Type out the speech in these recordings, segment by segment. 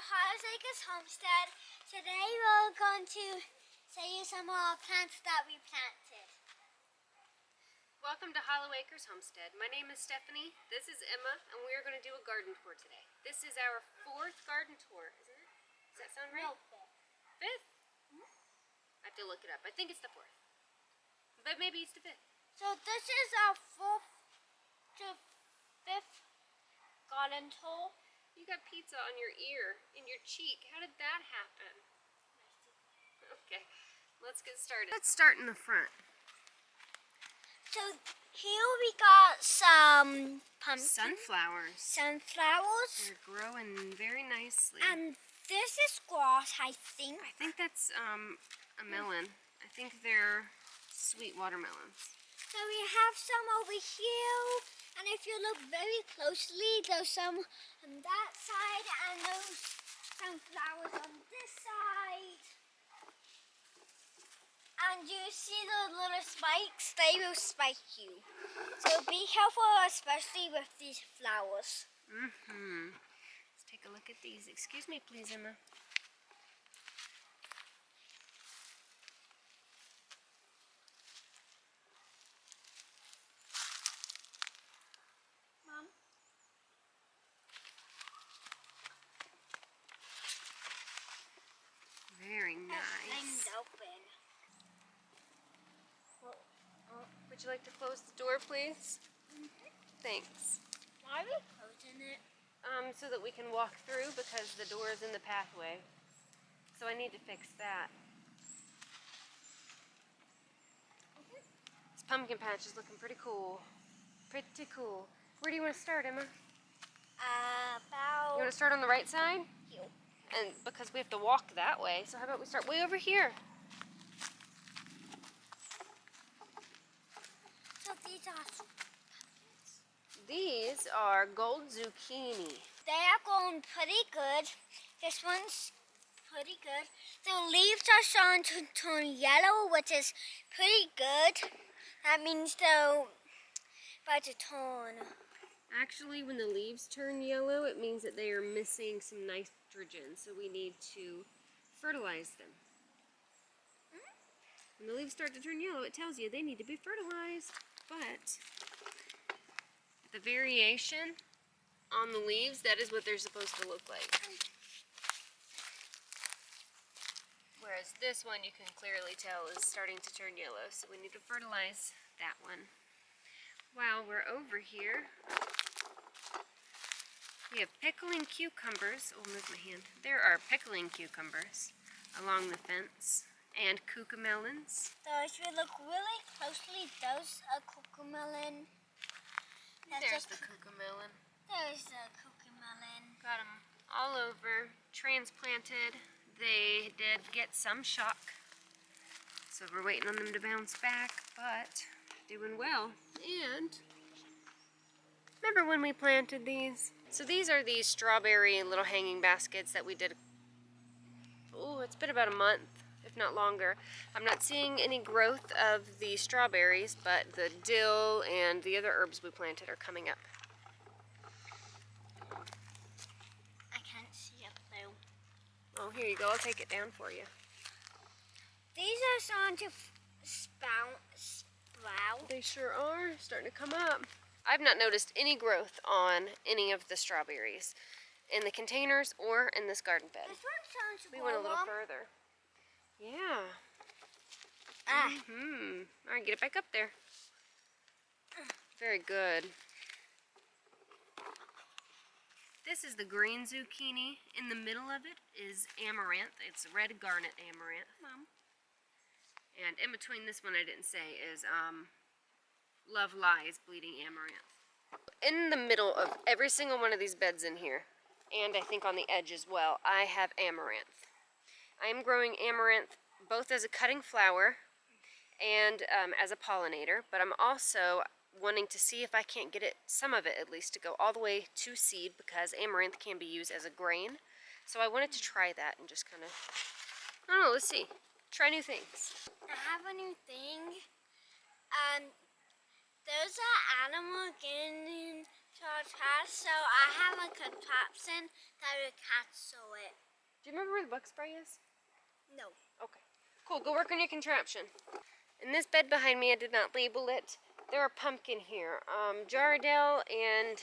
Homestead. Homestead. Today we're going to show you some of our plants that we planted. Welcome to Hollow Acres Homestead. My name is Stephanie, this is Emma, and we are going to do a garden tour today. This is our 4th garden tour, isn't it? Does that sound right? No, 5th? I have to look it up. I think it's the 4th. But maybe it's the 5th. So this is our 4th to 5th garden tour. You got pizza on your ear, in your cheek. How did that happen? Okay, let's get started. Let's start in the front. So here we got some pumpkins. Sunflowers. They're growing very nicely. And this is squash, I think. I think that's a melon. I think they're sweet watermelons. So we have some over here, and if you look very closely, there's some on that side, and there's some flowers on this side. And you see the little spikes? They will spike you. So be careful, especially with these flowers. Let's take a look at these. Excuse me, please, Emma. Mom? Very nice. Things open. Would you like to close the door, please? Thanks. Why are we closing it? So that we can walk through because the door is in the pathway. So I need to fix that. This pumpkin patch is looking pretty cool. Pretty cool. Where do you want to start, Emma? You want to start on the right side? Here. And because we have to walk that way, so how about we start way over here? So these are pumpkins. These are gold zucchini. They are going pretty good. This one's pretty good. The leaves are starting to turn yellow, which is pretty good. That means they're about to turn. Actually, when the leaves turn yellow, it means that they are missing some nitrogen, so we need to fertilize them. When the leaves start to turn yellow, it tells you they need to be fertilized. But the variation on the leaves, that is what they're supposed to look like. Whereas this one, you can clearly tell, is starting to turn yellow, so we need to fertilize that one. While we're over here, we have pickling cucumbers. Oh, move my hand. There are pickling cucumbers along the fence, and cucamelons. So if you look really closely, those are cucamelon. There's the cucamelon. There's the cucamelon. Got them all over, transplanted. They did get some shock, so we're waiting on them to bounce back, but doing well. And remember when we planted these? So these are these strawberry little hanging baskets that we did. Oh, it's been about a month, if not longer. I'm not seeing any growth of the strawberries, but the dill and the other herbs we planted are coming up. I can't see up there. Oh, here you go. I'll take it down for you. These are starting to sprout. They sure are starting to come up. I've not noticed any growth on any of the strawberries in the containers or in this garden bed. This one's starting to We grow went a little up. further. Yeah. Ah. All right, get it back up there. Very good. This is the green zucchini. In the middle of it is amaranth. It's red garnet amaranth. Mom. And in between this one I didn't say is Love Lies bleeding amaranth. In the middle of every single one of these beds in here, and I think on the edge as well, I have amaranth. I am growing amaranth both as a cutting flower and as a pollinator, but I'm also wanting to see if I can't get it, some of it at least, to go all the way to seed, because amaranth can be used as a grain. So I wanted to try that and just kind of, I don't know, let's see. Try new things. I have a new thing. There's an animal getting So I have a contraption that will catch it. Do you remember where the bug spray is? No. Okay. Cool, go work on your contraption. In this bed behind me, I did not label it. There are pumpkin here. Jarradale and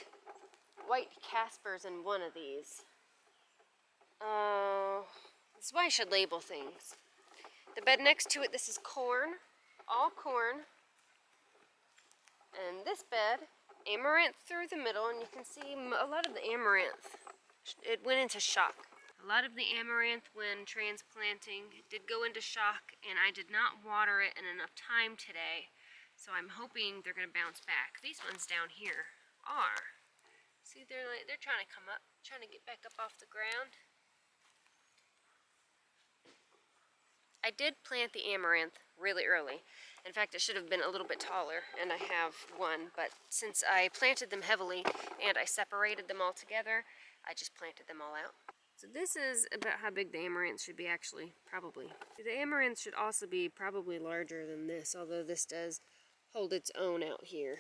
white Caspers in one of these. This is why I should label things. The bed next to it, this is corn. All corn. And this bed, amaranth through the middle, and you can see a lot of the amaranth. It went into shock. A lot of the amaranth when transplanting did go into shock, and I did not water it in enough time today, so I'm hoping they're going to bounce back. These ones down here are. See, they're trying to come up, trying to get back up off the ground. I did plant the amaranth really early. In fact, it should have been a little bit taller, and I have one, but since I planted them heavily and I separated them all together, I just planted them all out. So this is about how big the amaranth should be actually, probably. The amaranth should also be probably larger than this, although this does hold its own out here.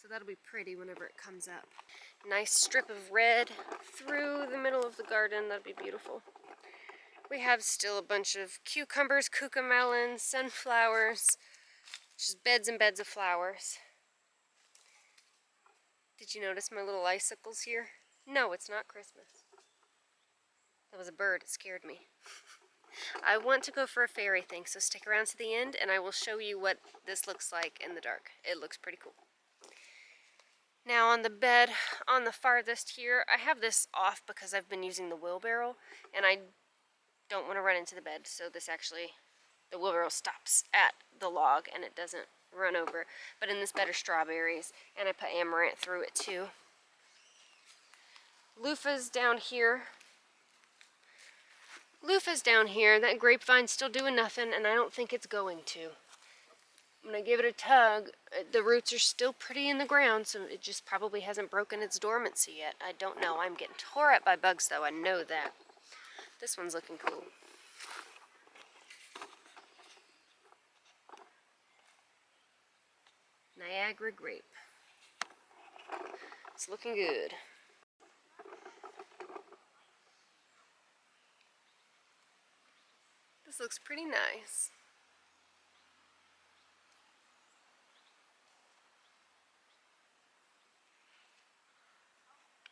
So that'll be pretty whenever it comes up. Nice strip of red through the middle of the garden, that'd be beautiful. We have still a bunch of cucumbers, cucamelons, sunflowers, just beds and beds of flowers. Did you notice my little icicles here? No, it's not Christmas. That was a bird, it scared me. I want to go for a fairy thing, so stick around to the end and I will show you what this looks like in the dark. It looks pretty cool. Now on the bed, on the farthest here, I have this off because I've been using the wheelbarrow and I don't want to run into the bed, so this actually, the wheelbarrow stops at the log and it doesn't run over. But in this bed are strawberries, and I put amaranth through it too. Loofah's down here. Loofah's down here. That grapevine's still doing nothing, and I don't think it's going to. When I give it a tug, the roots are still pretty in the ground, so it just probably hasn't broken its dormancy yet. I don't know. I'm getting tore at by bugs, though. I know that. This one's looking cool. Niagara grape. It's looking good. This looks pretty nice.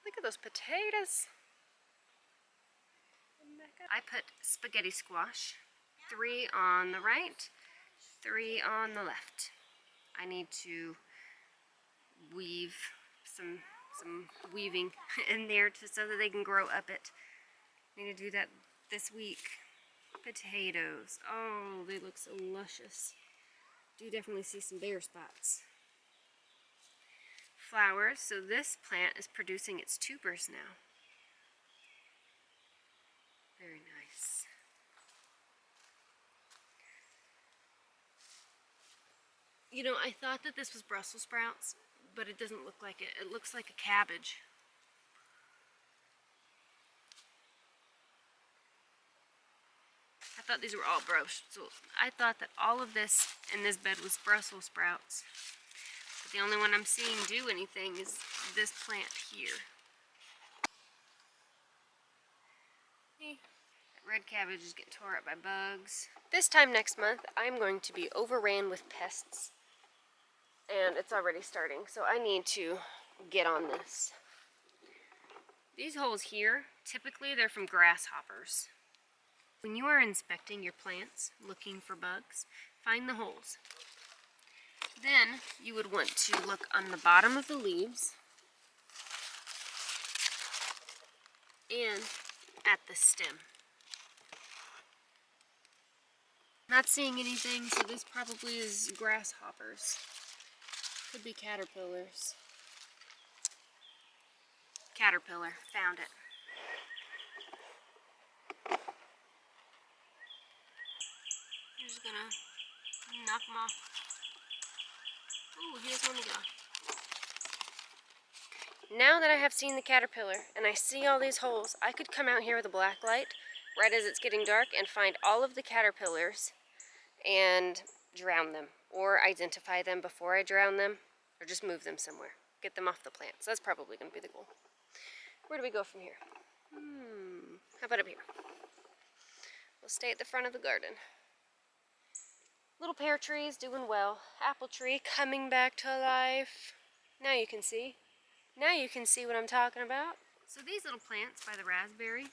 Look at those potatoes. I put spaghetti squash, 3 on the right, 3 on the left. I need to weave some weaving in there so that they can grow up it. I need to do that this week. Potatoes. Oh, they look so luscious. Do definitely see some bare spots. Flowers. So this plant is producing its tubers now. Very nice. You know, I thought that this was Brussels sprouts, but it doesn't look like it. It looks like a cabbage. I thought these were all I thought that all of this in this bed was Brussels sprouts. But the only one I'm seeing do anything is this plant here. That red cabbage is getting tore up by bugs. This time next month, I'm going to be overran with pests. And it's already starting, so I need to get on this. These holes here, typically they're from grasshoppers. When you are inspecting your plants, looking for bugs, find the holes. Then you would want to look on the bottom of the leaves and at the stem. Not seeing anything, so this probably is grasshoppers. Could be caterpillars. Caterpillar, found it. I'm just gonna knock them off. Ooh, here's one to go. Now that I have seen the caterpillar and I see all these holes, I could come out here with a black light right as it's getting dark and find all of the caterpillars and drown them or identify them before I drown them, or just move them somewhere. Get them off the plant. So that's probably going to be the goal. Where do we go from here? How about up here? We'll stay at the front of the garden. Little pear trees doing well. Apple tree coming back to life. Now you can see. Now you can see what I'm talking about. So these little plants by the raspberry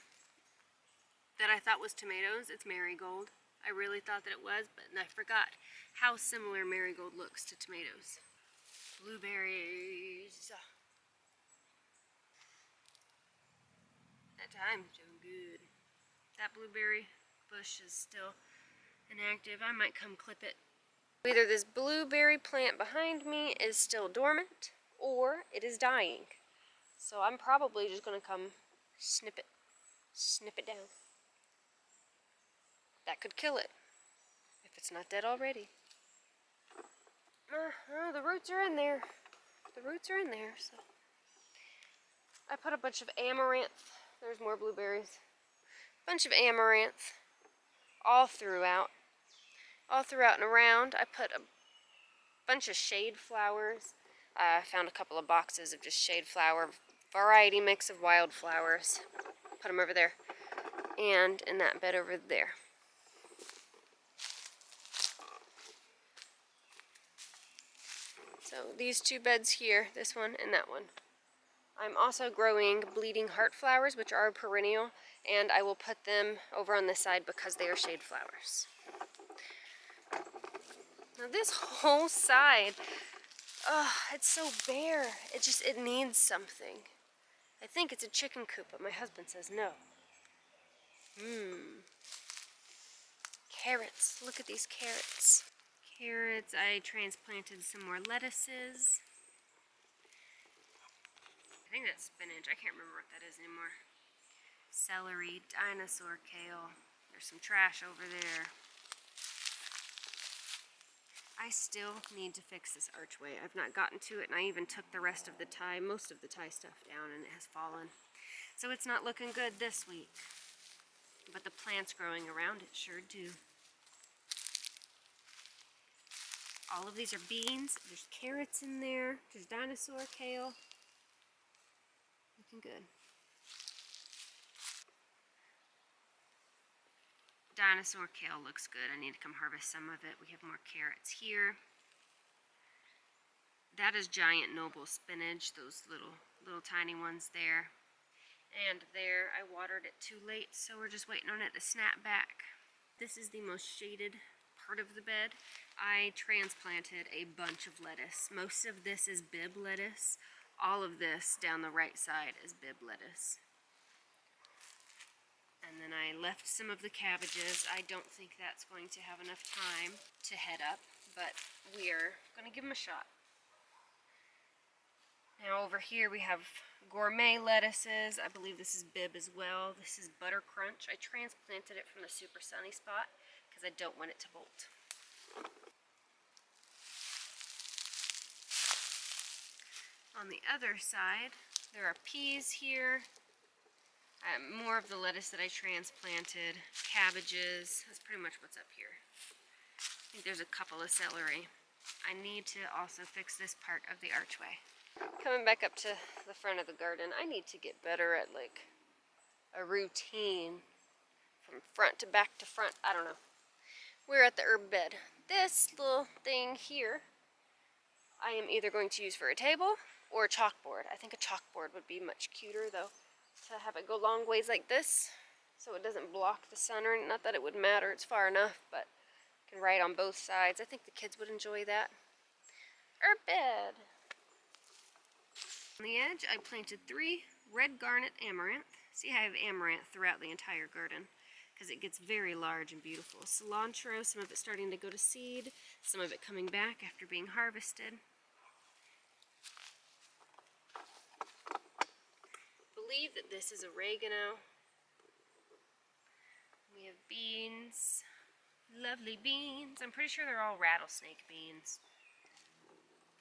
that I thought was tomatoes, it's marigold. I really thought that it was, but I forgot how similar marigold looks to tomatoes. Blueberries. That time's doing good. That blueberry bush is still inactive. I might come clip it. Either this blueberry plant behind me is still dormant, or it is dying. So I'm probably just going to come snip it down. That could kill it, if it's not dead already. The roots are in there. The roots are in there, so. I put a bunch of amaranth. There's more blueberries. Bunch of amaranth all throughout and around. I put a bunch of shade flowers. I found a couple of boxes of just shade flower, variety mix of wildflowers. Put them over there, and in that bed over there. So these two beds here, this one and that one. I'm also growing bleeding heart flowers, which are perennial, and I will put them over on this side because they are shade flowers. Now this whole side, it's so bare. It needs something. I think it's a chicken coop, but my husband says no. Carrots. Look at these carrots. Carrots. I transplanted some more lettuces. I think that's spinach. I can't remember what that is anymore. Celery, dinosaur kale. There's some trash over there. I still need to fix this archway. I've not gotten to it, and I even took the rest of the tie, most of the tie stuff down, and it has fallen. So it's not looking good this week. But the plants growing around it sure do. All of these are beans. There's carrots in there. There's dinosaur kale. Looking good. Dinosaur kale looks good. I need to come harvest some of it. We have more carrots here. That is giant noble spinach, those little tiny ones there. And there, I watered it too late, so we're just waiting on it to snap back. This is the most shaded part of the bed. I transplanted a bunch of lettuce. Most of this is Bib lettuce. All of this down the right side is Bib lettuce. And then I left some of the cabbages. I don't think that's going to have enough time to head up, but we're going to give them a shot. Now over here we have gourmet lettuces. I believe this is Bib as well. This is Butter Crunch. I transplanted it from the super sunny spot because I don't want it to bolt. On the other side, there are peas here. More of the lettuce that I transplanted. Cabbages. That's pretty much what's up here. I think there's a couple of celery. I need to also fix this part of the archway. Coming back up to the front of the garden, I need to get better at like a routine from front to back to front. I don't know. We're at the herb bed. This little thing here, I am either going to use for a table or a chalkboard. I think a chalkboard would be much cuter though, to have it go long ways like this so it doesn't block the sun, or not that it would matter, it's far enough, but I can write on both sides. I think the kids would enjoy that. Herb bed. On the edge, I planted 3 red garnet amaranth. See, I have amaranth throughout the entire garden because it gets very large and beautiful. Cilantro, some of it starting to go to seed, some of it coming back after being harvested. Believe that this is oregano. We have beans, lovely beans. I'm pretty sure they're all rattlesnake beans.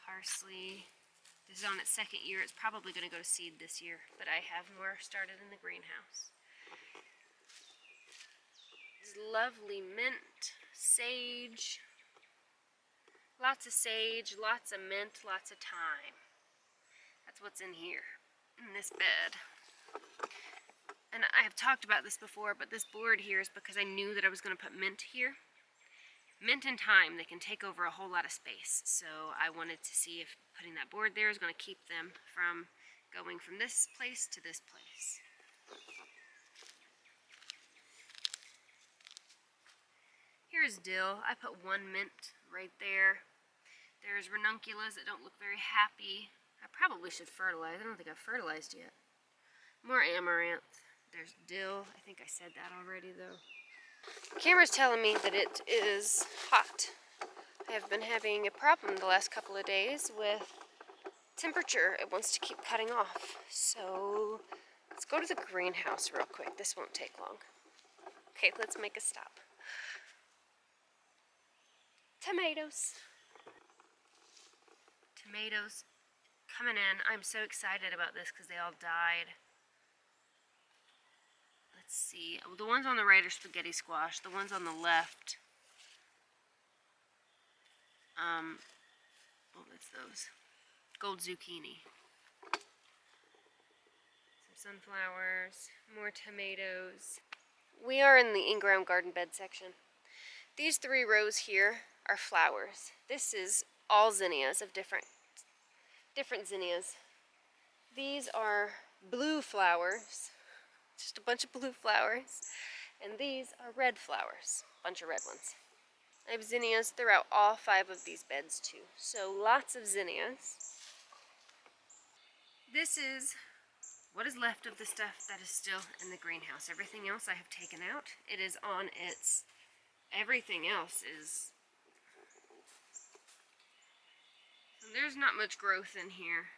Parsley. This is on its 2nd year. It's probably going to go to seed this year, but I have more started in the greenhouse. This lovely mint, sage. Lots of sage, lots of mint, lots of thyme. That's what's in here, in this bed. And I have talked about this before, but this board here is because I knew that I was going to put mint here. Mint and thyme, they can take over a whole lot of space. So I wanted to see if putting that board there is going to keep them from going from this place to this place. Here's dill. I put one mint right there. There's ranunculus that don't look very happy. I probably should fertilize. I don't think I've fertilized yet. More amaranth. There's dill. I think I said that already though. The camera's telling me that it is hot. I have been having a problem the last couple of days with temperature. It wants to keep cutting off. So let's go to the greenhouse real quick. This won't take long. Okay, let's make a stop. Tomatoes. Tomatoes coming in. I'm so excited about this because they all died. Let's see. The ones on the right are spaghetti squash. The ones on the left, what's those? Gold zucchini. Some sunflowers. More tomatoes. We are in the in-ground garden bed section. These 3 rows here are flowers. This is all zinnias of different zinnias. These are blue flowers, just a bunch of blue flowers, and these are red flowers, a bunch of red ones. I have zinnias throughout all 5 of these beds too, so lots of zinnias. This is what is left of the stuff that is still in the greenhouse. Everything else I have taken out. It is on its, everything else is, there's not much growth in here,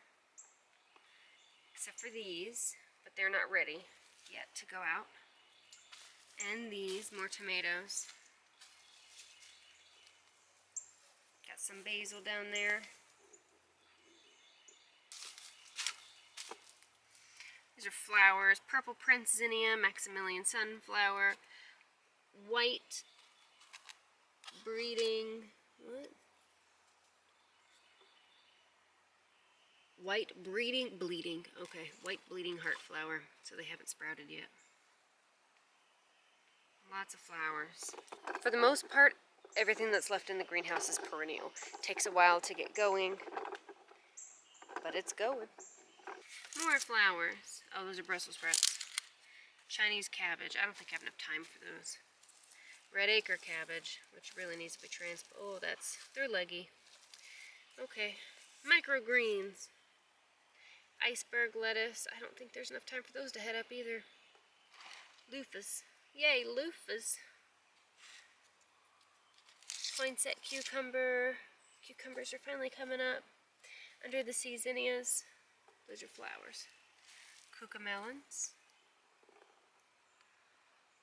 except for these, but they're not ready yet to go out. And these, more tomatoes. Got some basil down there. These are flowers. Purple Prince Zinnia, Maximilian Sunflower, white breeding, what? White bleeding, okay, white bleeding heart flower, so they haven't sprouted yet. Lots of flowers. For the most part, everything that's left in the greenhouse is perennial. Takes a while to get going, but it's going. More flowers. Oh, those are Brussels sprouts. Chinese cabbage. I don't think I have enough time for those. Red acre cabbage, which really needs to be transplanted. Oh, they're leggy. Okay. Microgreens. Iceberg lettuce. I don't think there's enough time for those to head up either. Loofahs. Yay, loofahs. Poinsett cucumber. Cucumbers are finally coming up. Under the sea zinnias. Those are flowers. Cucamelons.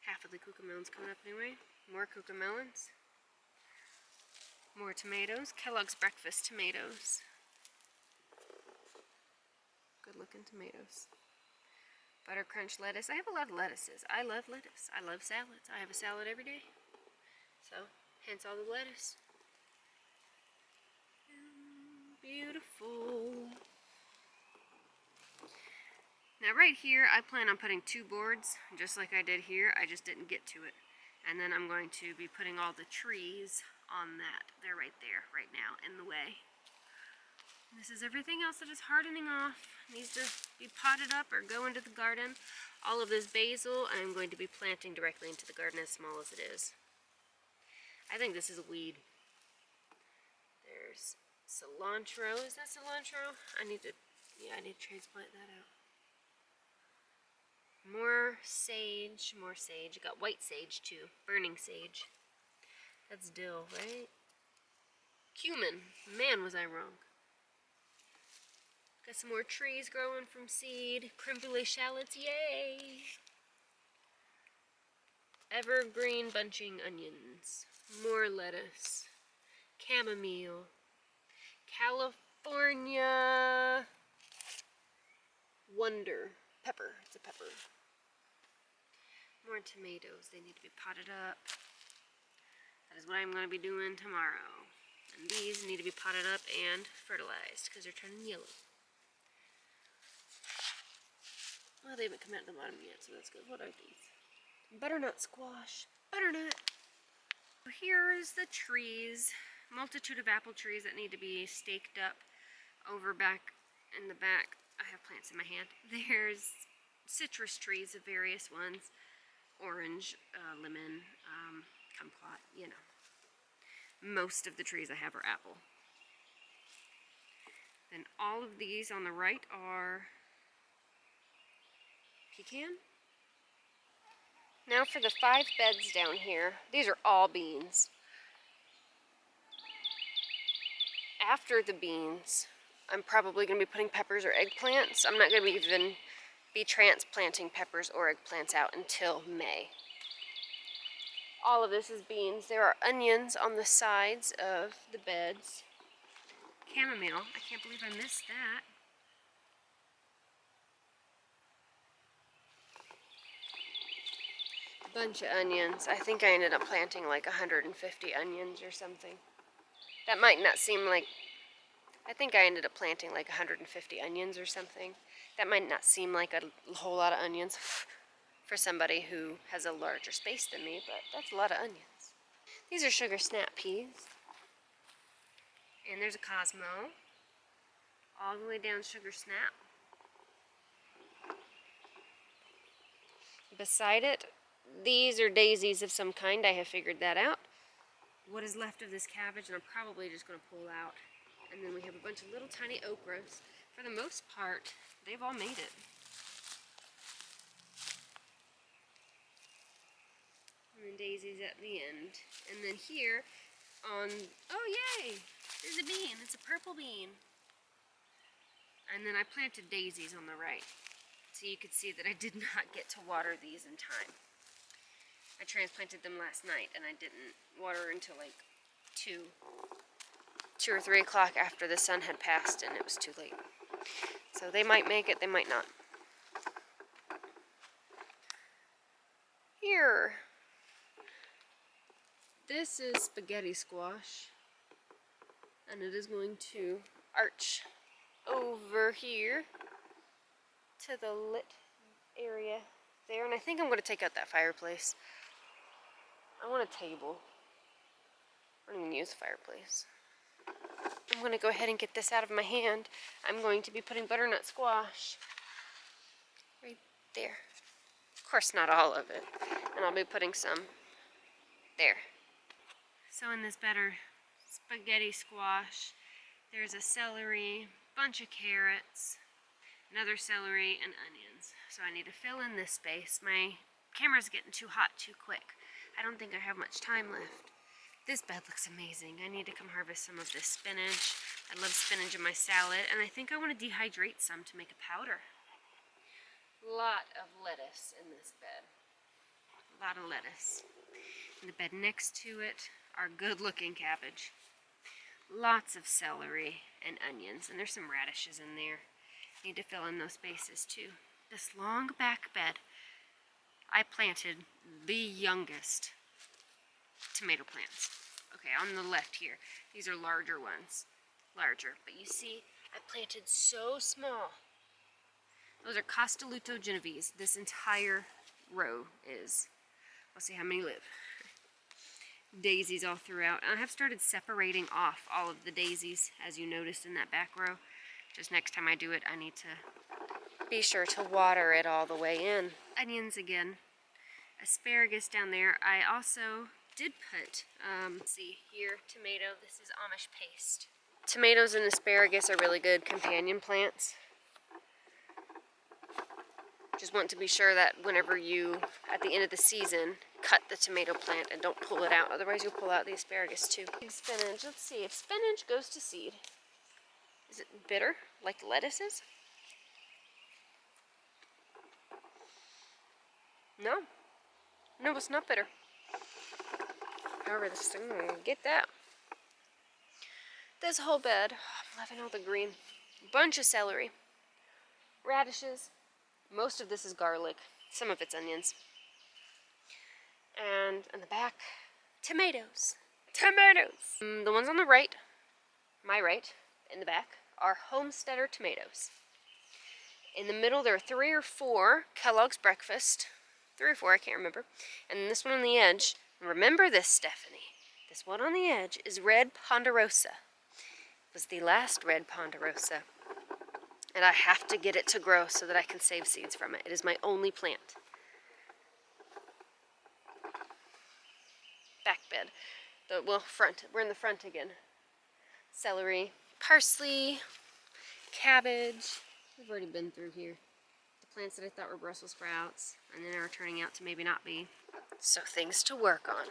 Half of the cucamelons coming up anyway. More cucamelons. More tomatoes. Kellogg's breakfast tomatoes. Good looking tomatoes. Butter crunch lettuce. I have a lot of lettuces. I love lettuce. I love salads. I have a salad every day. So, hence all the lettuce. Beautiful. Now right here, I plan on putting 2 boards, just like I did here. I just didn't get to it. And then I'm going to be putting all the trees on that. They're right there, right now, in the way. This is everything else that is hardening off. Needs to be potted up or go into the garden. All of this basil I'm going to be planting directly into the garden, as small as it is. I think this is a weed. There's cilantro. Is that cilantro? I need to transplant that out. More sage, more sage. I got white sage too. Burning sage. That's dill, right? Cumin. Man, was I wrong. Got some more trees growing from seed. Creme brulee shallots, yay! Evergreen bunching onions. More lettuce. Chamomile. California Wonder. Pepper. It's a pepper. More tomatoes. They need to be potted up. That is what I'm going to be doing tomorrow. And these need to be potted up and fertilized because they're turning yellow. Well, they haven't come out of the bottom yet, so that's good. What are these? Butternut squash. Butternut. Here is the trees. Multitude of apple trees that need to be staked up over back in the back. I have plants in my hand. There's citrus trees of various ones. Orange, lemon, kumquat, you know. Most of the trees I have are apple. Then all of these on the right are pecan. Now for the 5 beds down here. These are all beans. After the beans, I'm probably going to be putting peppers or eggplants. I'm not going to even be transplanting peppers or eggplants out until May. All of this is beans. There are onions on the sides of the beds. Chamomile. I can't believe I missed that. Bunch of onions. I think I ended up planting like 150 onions or something. That might not seem like... I think I ended up planting like 150 onions or something. That might not seem like a whole lot of onions for somebody who has a larger space than me, but that's a lot of onions. These are sugar snap peas. And there's a Cosmo. All the way down sugar snap. Beside it, these are daisies of some kind. I have figured that out. What is left of this cabbage, and I'm probably just going to pull out. And then we have a bunch of little tiny okras. For the most part, they've all made it. And then daisies at the end. And then here on, oh yay, there's a bean. It's a purple bean. And then I planted daisies on the right. So you could see that I did not get to water these in time. I transplanted them last night and I didn't water until like 2 or 3 o'clock after the sun had passed and it was too late. So they might make it, they might not. Here. This is spaghetti squash. And it is going to arch over here to the lit area there. And I think I'm going to take out that fireplace. I want a table. I don't even use a fireplace. I'm going to go ahead and get this out of my hand. I'm going to be putting butternut squash right there. Of course, not all of it. And I'll be putting some there. So in this better spaghetti squash, there's a celery, bunch of carrots, another celery, and onions. So I need to fill in this space. My camera's getting too hot too quick. I don't think I have much time left. This bed looks amazing. I need to come harvest some of this spinach. I love spinach in my salad, and I think I want to dehydrate some to make a powder. Lot of lettuce in this bed. A lot of lettuce. In the bed next to it are good-looking cabbage. Lots of celery and onions, and there's some radishes in there. Need to fill in those spaces too. This long back bed, I planted the youngest tomato plants. Okay, on the left here, these are larger ones. Larger, but you see, I planted so small. Those are Castelluto Genovese. This entire row is. We'll see how many live. Daisies all throughout. And I have started separating off all of the daisies, as you noticed in that back row. Just next time I do it, I need to be sure to water it all the way in. Onions again. Asparagus down there. I also did put, let's see here, tomato. This is Amish paste. Tomatoes and asparagus are really good companion plants. Just want to be sure that whenever you, at the end of the season, cut the tomato plant and don't pull it out. Otherwise you'll pull out the asparagus too. Big spinach. Let's see if spinach goes to seed. Is it bitter like lettuce is? No. No, it's not bitter. However, this thing, get that. This whole bed, I'm loving all the green. Bunch of celery. Radishes. Most of this is garlic. Some of it's onions. And in the back, tomatoes. Tomatoes! The ones on the right, my right, in the back, are Homesteader tomatoes. In the middle, there are 3 or 4 Kellogg's Breakfast. 3 or 4, I can't remember. And then this one on the edge, remember this, Stephanie. This one on the edge is red Ponderosa. It was the last red Ponderosa. And I have to get it to grow so that I can save seeds from it. It is my only plant. Back bed. Front. We're in the front again. Celery, parsley, cabbage. We've already been through here. The plants that I thought were Brussels sprouts, and then are turning out to maybe not be. So things to work on.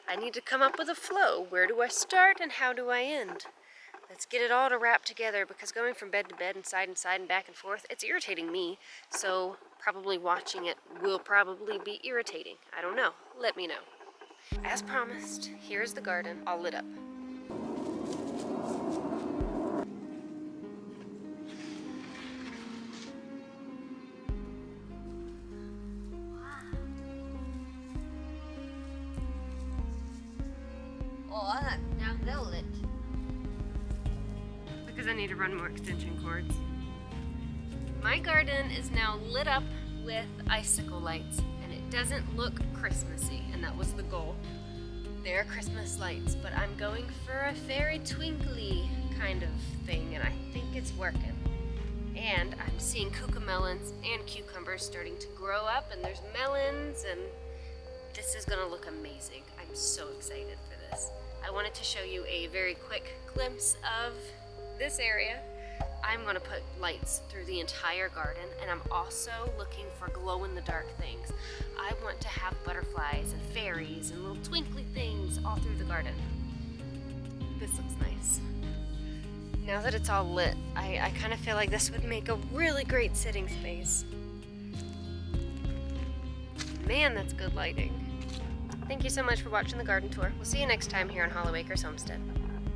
I need to come up with a flow. Where do I start and how do I end? Let's get it all to wrap together, because going from bed to bed and side and back and forth, it's irritating me. So probably watching it will probably be irritating. I don't know. Let me know. As promised, here's the garden all lit up. Oh, that's now they're lit. Because I need to run more extension cords. My garden is now lit up with icicle lights, and it doesn't look Christmassy, and that was the goal. They're Christmas lights, but I'm going for a fairy twinkly kind of thing, and I think it's working. And I'm seeing cucamelons and cucumbers starting to grow up, and there's melons, and this is gonna look amazing. I'm so excited for this. I wanted to show you a very quick glimpse of this area. I'm gonna put lights through the entire garden, and I'm also looking for glow-in-the-dark things. I want to have butterflies and fairies and little twinkly things all through the garden. This looks nice. Now that it's all lit, I kind of feel like this would make a really great sitting space. Man, that's good lighting. Thank you so much for watching the garden tour. We'll see you next time here on Hollow Acres Homestead.